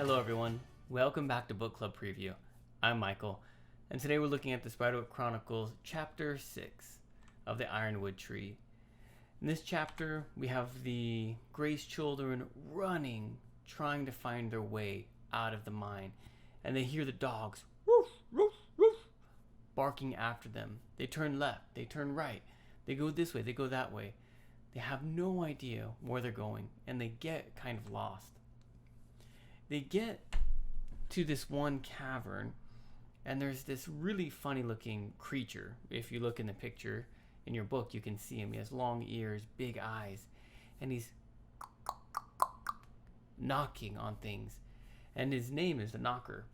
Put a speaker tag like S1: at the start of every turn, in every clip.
S1: Hello everyone, welcome back to Book Club Preview. I'm Michael, and today we're looking at the Spiderwick Chronicles Chapter 6 of the Ironwood Tree. In this chapter, we have the Grace children running, trying to find their way out of the mine, and they hear the dogs woof, woof, woof, barking after them. They turn left, they turn right, they go this way, they go that way. They have no idea where they're going, and they get kind of lost. They get to this one cavern, and there's this really funny looking creature. If you look in the picture in your book, you can see him. He has long ears, big eyes, and he's knocking on things. And his name is the Knocker.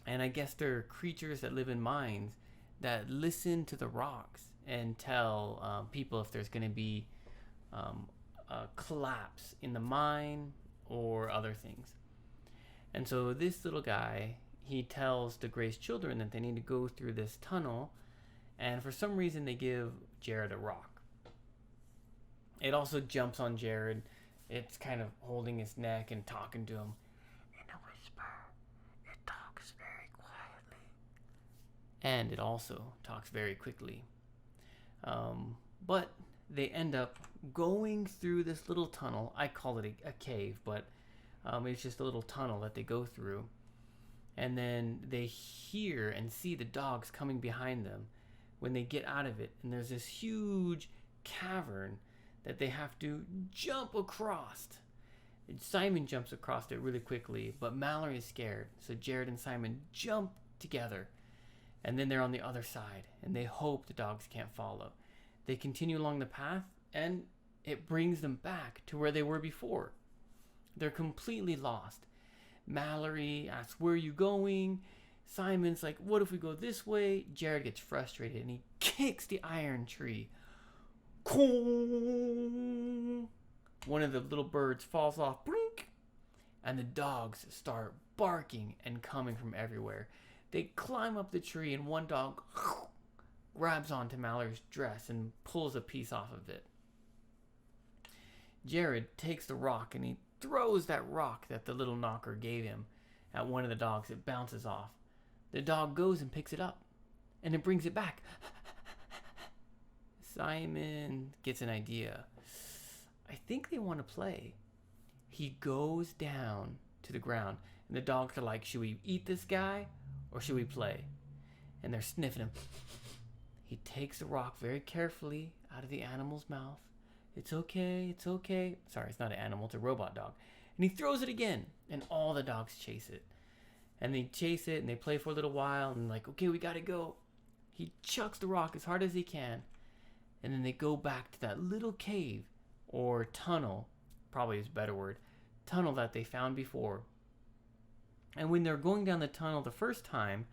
S1: And I guess they're creatures that live in mines that listen to the rocks and tell people if there's going to be a collapse in the mine or other things. And so this little guy, he tells the Grace children that they need to go through this tunnel, and for some reason they give Jared a rock. It also jumps on Jared. It's kind of holding his neck and talking to him in a whisper. It talks very quietly. And it also talks very quickly. But they end up going through this little tunnel. I call it a cave, but it's just a little tunnel that they go through. And then they hear and see the dogs coming behind them when they get out of it. And there's this huge cavern that they have to jump across. And Simon jumps across it really quickly, but Mallory is scared. So Jared and Simon jump together. And then they're on the other side, and they hope the dogs can't follow. They continue along the path, and it brings them back to where they were before. They're completely lost. Mallory asks, "Where are you going?" Simon's like, "What if we go this way?" Jared gets frustrated, and he kicks the iron tree. One of the little birds falls off, blink, and the dogs start barking and coming from everywhere. They climb up the tree, and one dog grabs onto Mallory's dress and pulls a piece off of it. Jared takes the rock, and he throws that rock that the little Knocker gave him at one of the dogs. It bounces off. The dog goes and picks it up, and it brings it back. Simon gets an idea. I think they want to play. He goes down to the ground, and the dogs are like, "Should we eat this guy or should we play?" And they're sniffing him. He takes the rock very carefully out of the animal's mouth. "It's okay, it's okay." Sorry, it's not an animal, it's a robot dog. And he throws it again, and all the dogs chase it. And they chase it, and they play for a little while, and like, "Okay, we gotta go." He chucks the rock as hard as he can, and then they go back to that little cave, or tunnel, probably is a better word, tunnel that they found before. And when they're going down the tunnel the first time,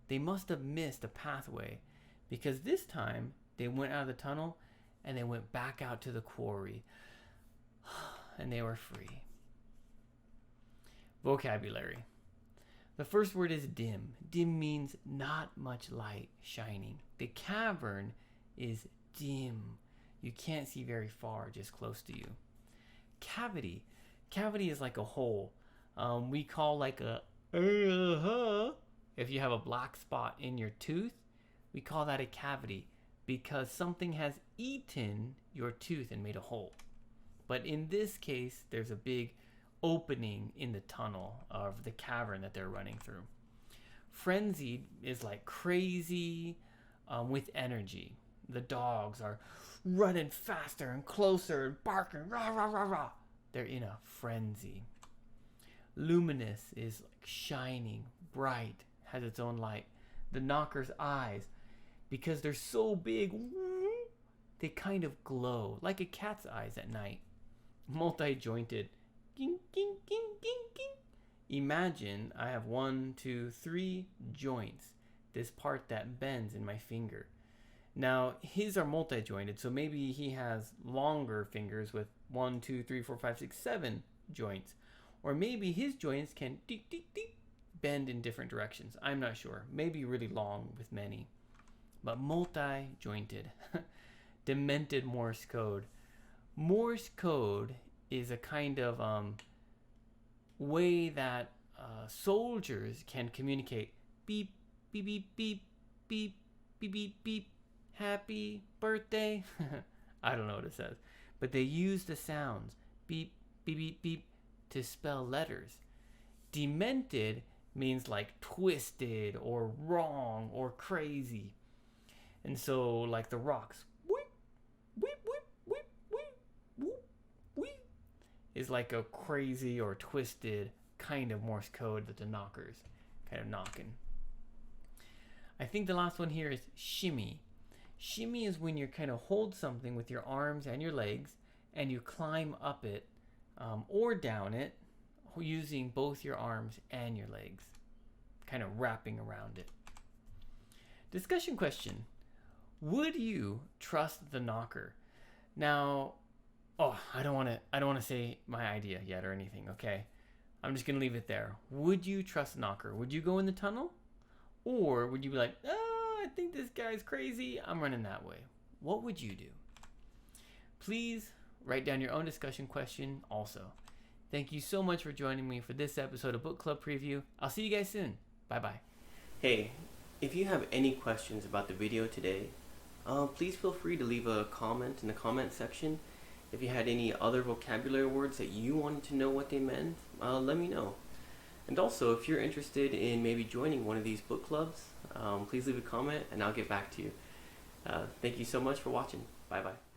S1: they must have missed a pathway, because this time they went out of the tunnel and they went back out to the quarry, and they were free. Vocabulary. The first word is dim. Dim means not much light shining. The cavern is dim. You can't see very far, just close to you. Cavity. Cavity is like a hole. We call like a if you have a black spot in your tooth, we call that a cavity, because something has eaten your tooth and made a hole. But in this case, there's a big opening in the tunnel of the cavern that they're running through. Frenzied is like crazy, with energy. The dogs are running faster and closer, barking, rah, rah, rah, rah. They're in a frenzy. Luminous is like shining, bright, has its own light. The Knocker's eyes, because they're so big, they kind of glow like a cat's eyes at night. Multi-jointed. Ging, ging, ging, ging, ging. Imagine I have 1, 2, 3 joints. This part that bends in my finger. Now, his are multi-jointed, so maybe he has longer fingers with 1, 2, 3, 4, 5, 6, 7 joints. Or maybe his joints can bend in different directions. I'm not sure. Maybe really long with many. But multi-jointed. Demented Morse code. Morse code is a kind of way that soldiers can communicate beep, beep, beep, beep, beep, beep, beep, beep, happy birthday. I don't know what it says, but they use the sounds beep, beep, beep, beep to spell letters. Demented means like twisted or wrong or crazy. And so, like the rocks, whip, whip, whip, whip, whip, whoop, whip, is like a crazy or twisted kind of Morse code that the knockers kind of knocking. I think the last one here is shimmy. Shimmy is when you kind of hold something with your arms and your legs and you climb up it or down it using both your arms and your legs, kind of wrapping around it. Discussion question. Would you trust the knocker? Now, I don't want to say my idea yet or anything, okay? I'm just going to leave it there. Would you trust the knocker? Would you go in the tunnel? Or would you be like, I think this guy's crazy, I'm running that way? What would you do? Please write down your own discussion question also. Thank you so much for joining me for this episode of Book Club Preview. I'll see you guys soon. Bye-bye.
S2: Hey, if you have any questions about the video today, please feel free to leave a comment in the comment section. If you had any other vocabulary words that you wanted to know what they meant, let me know. And also, if you're interested in maybe joining one of these book clubs, please leave a comment and I'll get back to you. Thank you so much for watching. Bye-bye.